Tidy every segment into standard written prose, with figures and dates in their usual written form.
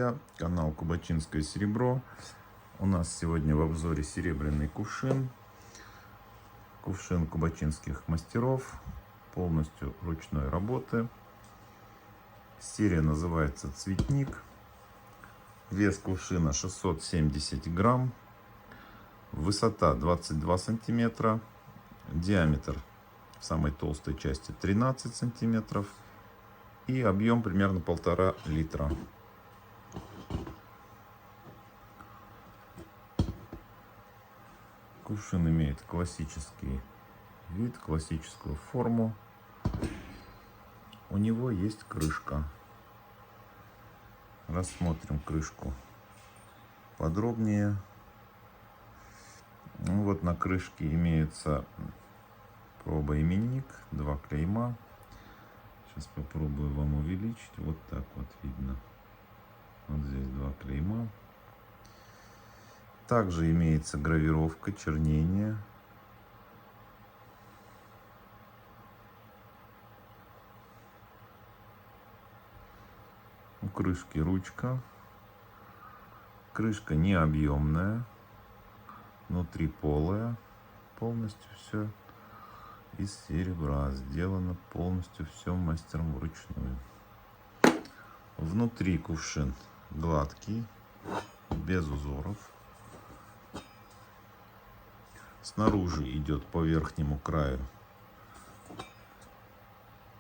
друзья! Канал Кубачинское серебро. У нас сегодня в обзоре серебряный кувшин. Кувшин кубачинских мастеров. Полностью ручной работы. Серия называется «Цветник». Вес кувшина 670 грамм. Высота 22 сантиметра. Диаметр в самой толстой части 13 сантиметров. И объем примерно 1,5 литра. Кувшин имеет классический вид, классическую форму. У него есть крышка. Рассмотрим крышку подробнее. Вот на крышке имеется проба-именник, 2 клейма. Сейчас попробую вам увеличить. Вот так вот видно. Вот здесь 2 клейма. Также имеется гравировка, чернение. У крышки ручка. Крышка необъемная. Внутри полая. Полностью все из серебра. Сделано полностью все мастером вручную. Внутри кувшин гладкий, без узоров. Снаружи идет по верхнему краю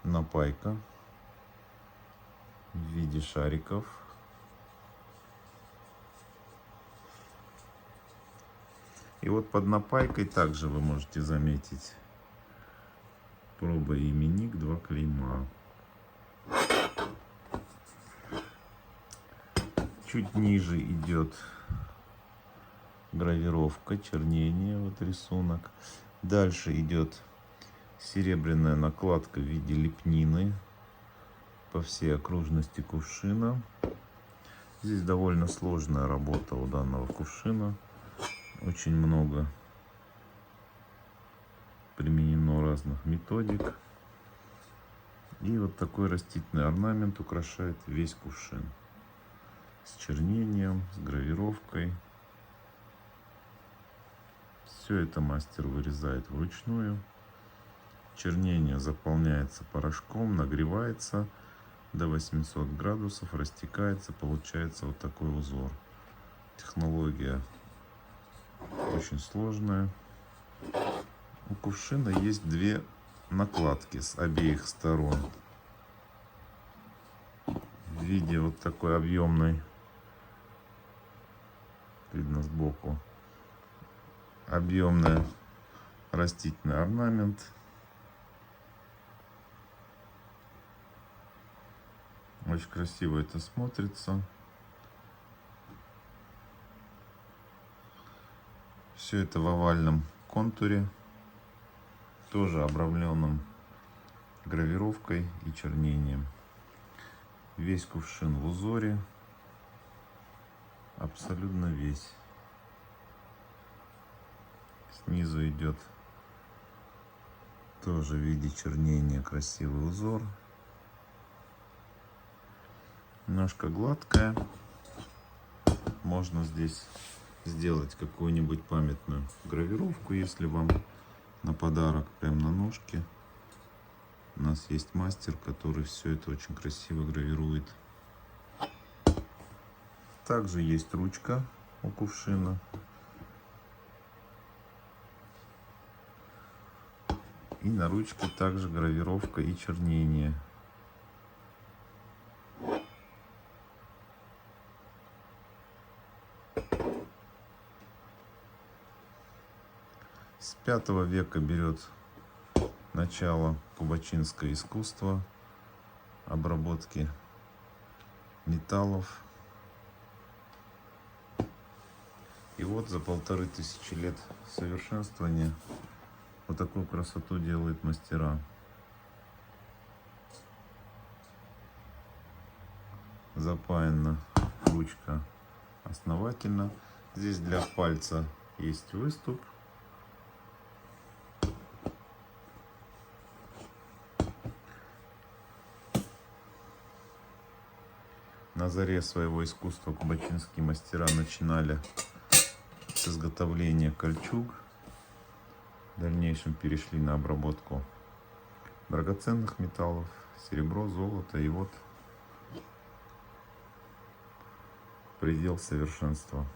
напайка в виде шариков. И вот под напайкой также вы можете заметить проба и именник, 2 клейма. Чуть ниже идет гравировка, чернение, вот рисунок. Дальше идет серебряная накладка в виде лепнины по всей окружности кувшина. Здесь довольно сложная работа у данного кувшина. Очень много применено разных методик. И вот такой растительный орнамент украшает весь кувшин. С чернением, с гравировкой. Все это мастер вырезает вручную. Чернение заполняется порошком, нагревается до 800 градусов, растекается, получается вот такой узор. Технология очень сложная. У кувшина есть 2 накладки с обеих сторон. В виде вот такой объемной, видно сбоку, объемный растительный орнамент. Очень красиво это смотрится. Все это в овальном контуре, тоже обрамленном гравировкой и чернением. Весь кувшин в узоре, абсолютно весь. Снизу идет тоже в виде чернения красивый узор. Немножко гладкая. Можно здесь сделать какую-нибудь памятную гравировку, если вам на подарок, прям на ножке. У нас есть мастер, который все это очень красиво гравирует. Также есть ручка у кувшина. И на ручке также гравировка и чернение. С 5 века берет начало кубачинское искусство обработки металлов. И вот за 1500 лет совершенствования вот такую красоту делают мастера. Запаяна ручка основательно. Здесь для пальца есть выступ. На заре своего искусства кубатинские мастера начинали с изготовления кольчуг. В дальнейшем перешли на обработку драгоценных металлов, серебро, золото. И вот предел совершенства.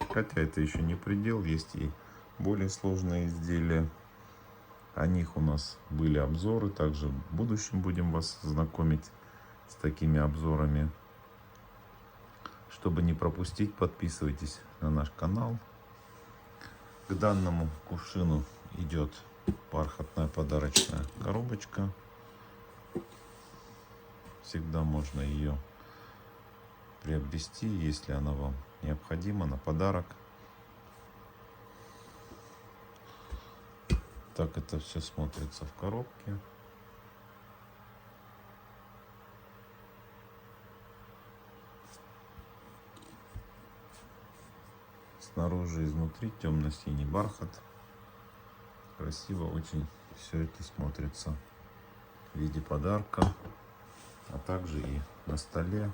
Хотя это еще не предел, есть и более сложные изделия. О них у нас были обзоры. Также в будущем будем вас знакомить с такими обзорами. Чтобы не пропустить, подписывайтесь на наш канал. К данному кувшину идет бархатная подарочная коробочка. Всегда можно ее приобрести, если она вам необходима, на подарок. Так это все смотрится в коробке. Снаружи и изнутри темно-синий бархат. Красиво очень все это смотрится в виде подарка, а также и на столе,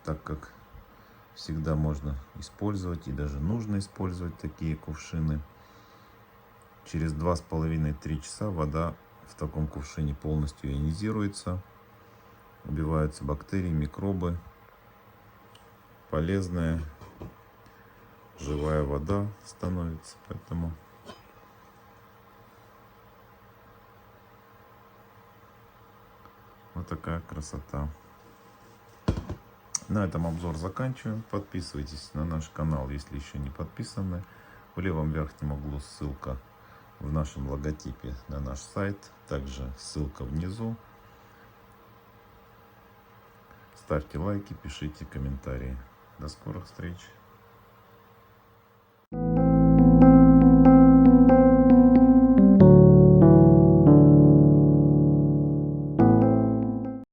так как всегда можно использовать и даже нужно использовать такие кувшины. Через 2,5-3 часа вода в таком кувшине полностью ионизируется, убиваются бактерии, микробы. Полезная живая вода становится, поэтому вот такая красота. На этом обзор заканчиваем. Подписывайтесь на наш канал, если еще не подписаны. В левом верхнем углу ссылка в нашем логотипе на наш сайт. Также ссылка внизу. Ставьте лайки, пишите комментарии. До скорых встреч!